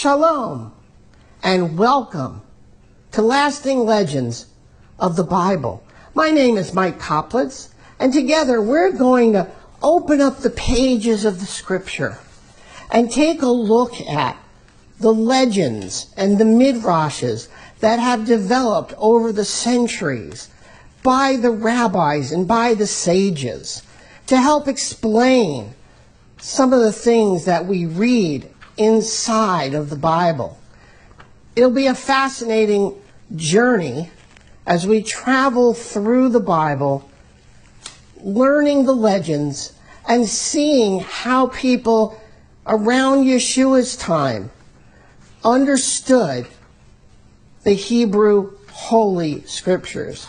Shalom, and welcome to Lasting Legends of the Bible. My name is Mike Koplitz, and together we're going to open up the pages of the Scripture and take a look at the legends and the midrashes that have developed over the centuries by the rabbis and by the sages to help explain some of the things that we read inside of the Bible. It'll be a fascinating journey as we travel through the Bible, learning the legends and seeing how people around Yeshua's time understood the Hebrew Holy Scriptures.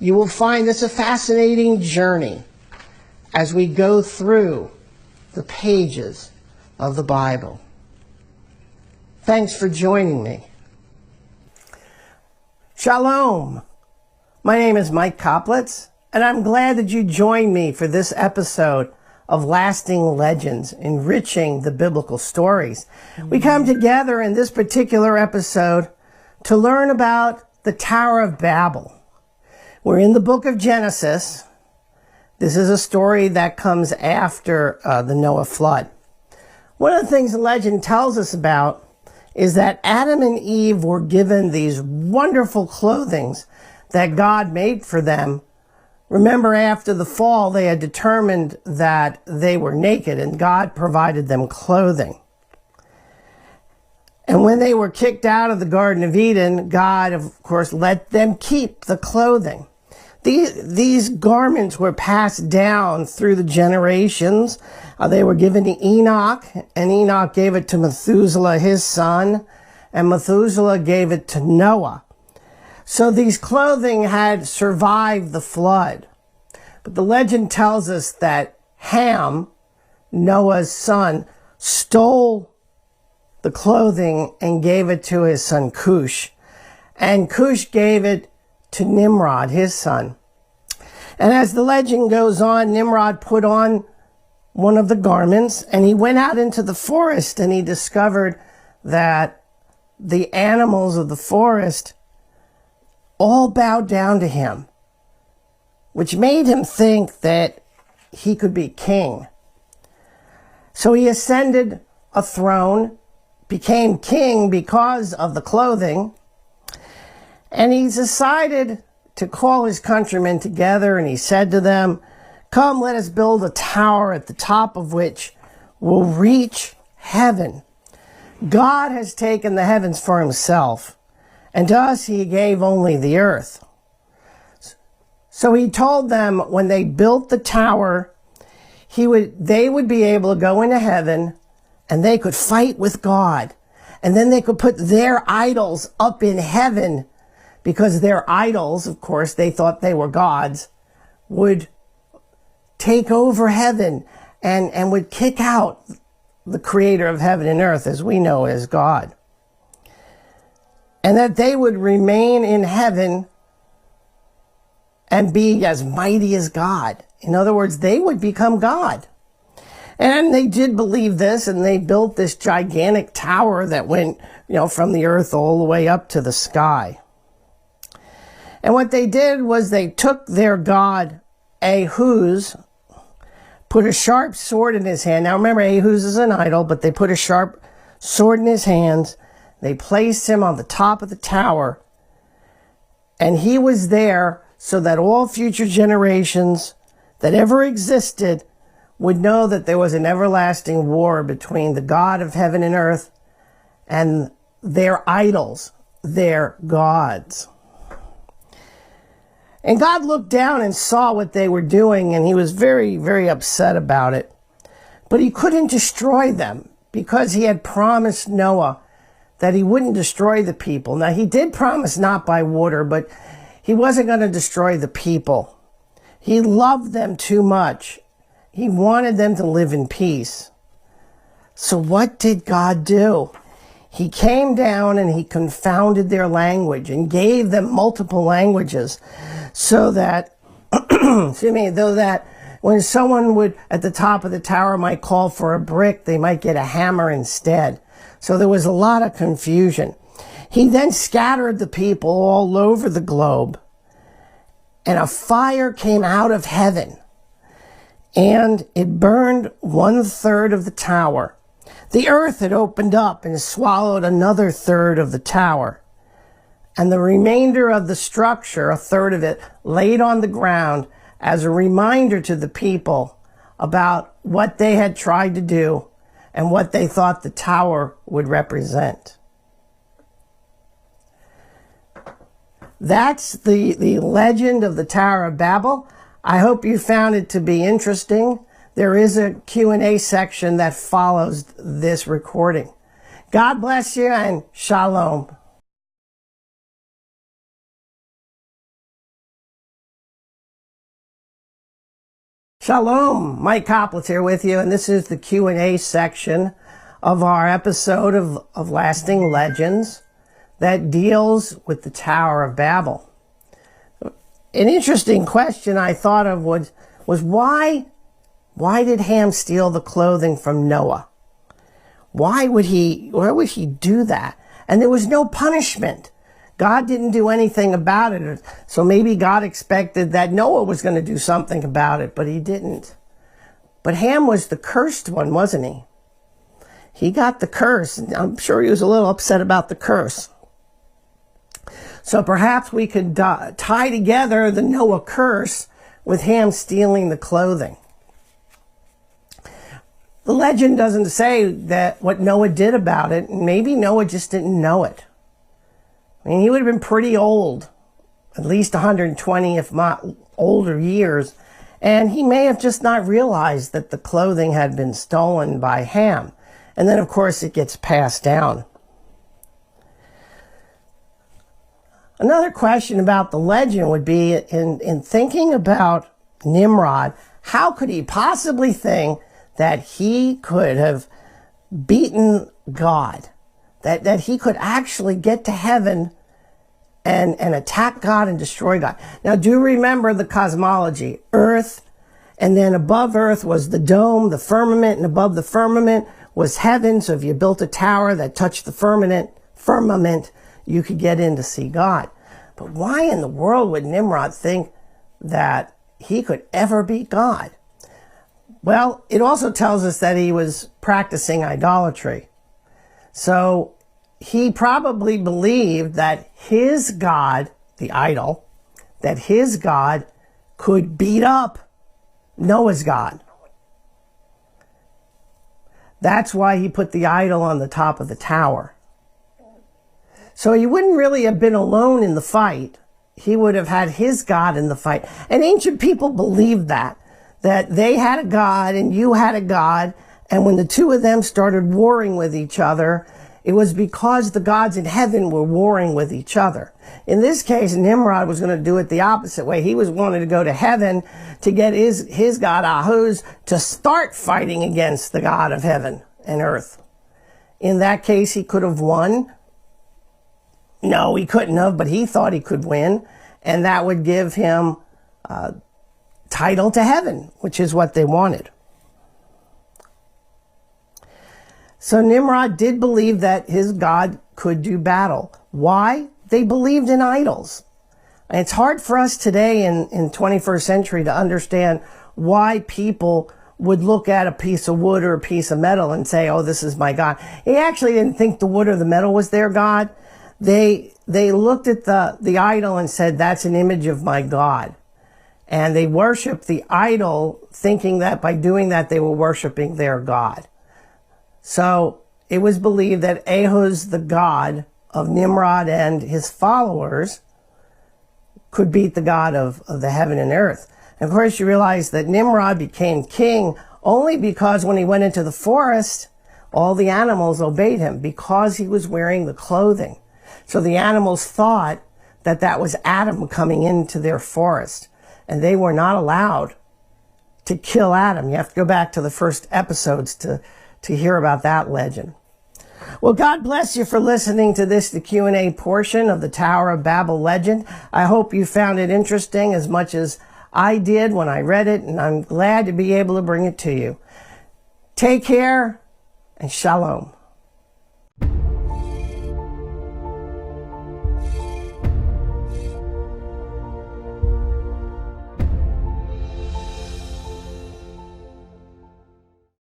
You will find this a fascinating journey as we go through the pages of the Bible. Thanks for joining me. Shalom. My name is Mike Koplitz, and I'm glad that you joined me for this episode of Lasting Legends, enriching the biblical stories. We come together in this particular episode to learn about the Tower of Babel. We're in the book of Genesis. This is a story that comes after the Noah flood. One of the things the legend tells us about is that Adam and Eve were given these wonderful clothings that God made for them. Remember, after the fall, they had determined that they were naked, and God provided them clothing. And when they were kicked out of the Garden of Eden, God, of course, let them keep the clothing. These garments were passed down through the generations. They were given to Enoch, and Enoch gave it to Methuselah, his son, and Methuselah gave it to Noah. So these clothing had survived the flood. But the legend tells us that Ham, Noah's son, stole the clothing and gave it to his son Cush. And Cush gave it to Nimrod, his son. And as the legend goes on, Nimrod put on one of the garments and he went out into the forest, and he discovered that the animals of the forest all bowed down to him, which made him think that he could be king. So he ascended a throne, became king because of the clothing, and he decided to call his countrymen together, and he said to them, "Come, let us build a tower at the top of which will reach heaven. God has taken the heavens for himself, and to us he gave only the earth." So he told them when they built the tower, they would be able to go into heaven, and they could fight with God. And then they could put their idols up in heaven, because their idols, of course, they thought they were gods, would take over heaven and would kick out the creator of heaven and earth, as we know as God. And that they would remain in heaven and be as mighty as God. In other words, they would become God. And they did believe this, and they built this gigantic tower that went, from the earth all the way up to the sky. And what they did was they took their god, Ahuz, put a sharp sword in his hand. Now remember, Ahuz is an idol, but they put a sharp sword in his hands. They placed him on the top of the tower, and he was there so that all future generations that ever existed would know that there was an everlasting war between the God of heaven and earth and their idols, their gods. And God looked down and saw what they were doing, and he was very, very upset about it. But he couldn't destroy them because he had promised Noah that he wouldn't destroy the people. Now, he did promise not by water, but he wasn't going to destroy the people. He loved them too much. He wanted them to live in peace. So what did God do? He came down and he confounded their language and gave them multiple languages so that, though that When someone would, at the top of the tower, might call for a brick, they might get a hammer instead. So there was a lot of confusion. He then scattered the people all over the globe, and a fire came out of heaven, and it burned 1/3 of the tower. The earth had opened up and swallowed another third of the tower, and the remainder of the structure, 1/3 of it, laid on the ground as a reminder to the people about what they had tried to do and what they thought the tower would represent. That's the legend of the Tower of Babel. I hope you found it to be interesting. There is a Q&A section that follows this recording. God bless you and shalom. Shalom, Mike Coplitz here with you, and this is the Q&A section of our episode of Lasting Legends that deals with the Tower of Babel. An interesting question I thought of was why did Ham steal the clothing from Noah? Why would he do that? And there was no punishment. God didn't do anything about it. So maybe God expected that Noah was going to do something about it, but he didn't. But Ham was the cursed one, wasn't he? He got the curse, and I'm sure he was a little upset about the curse. So perhaps we could tie together the Noah curse with Ham stealing the clothing. The legend doesn't say that what Noah did about it. Maybe Noah just didn't know it. I mean, he would have been pretty old, at least 120, if not older years, and he may have just not realized that the clothing had been stolen by Ham. And then, of course, it gets passed down. Another question about the legend would be, in thinking about Nimrod, how could he possibly think that he could have beaten God? That he could actually get to heaven and attack God and destroy God. Now, do remember the cosmology. Earth, and then above Earth was the dome, the firmament, and above the firmament was heaven. So if you built a tower that touched the firmament, you could get in to see God. But why in the world would Nimrod think that he could ever beat God? Well, it also tells us that he was practicing idolatry. So he probably believed that his God, the idol, that his God could beat up Noah's God. That's why he put the idol on the top of the tower. So he wouldn't really have been alone in the fight. He would have had his God in the fight. And ancient people believed that they had a God and you had a God. And when the two of them started warring with each other, it was because the gods in heaven were warring with each other. In this case, Nimrod was going to do it the opposite way. He was wanting to go to heaven to get his god Ahuz to start fighting against the God of heaven and earth. In that case, he could have won. No, he couldn't have, but he thought he could win. And that would give him title to heaven, which is what they wanted. So Nimrod did believe that his God could do battle. Why? They believed in idols. And it's hard for us today in 21st century to understand why people would look at a piece of wood or a piece of metal and say, oh, this is my God. He actually didn't think the wood or the metal was their God. They looked at the idol and said, that's an image of my God. And they worshiped the idol, thinking that by doing that, they were worshiping their God. So it was believed that Ahuz, the god of Nimrod and his followers, could beat the God of the heaven and earth. And of course, you realize that Nimrod became king only because when he went into the forest, all the animals obeyed him because he was wearing the clothing. So the animals thought that that was Adam coming into their forest, and they were not allowed to kill Adam. You have to go back to the first episodes to hear about that legend. Well, God bless you for listening to the Q&A portion of the Tower of Babel legend. I hope you found it interesting as much as I did when I read it, and I'm glad to be able to bring it to you. Take care, and shalom.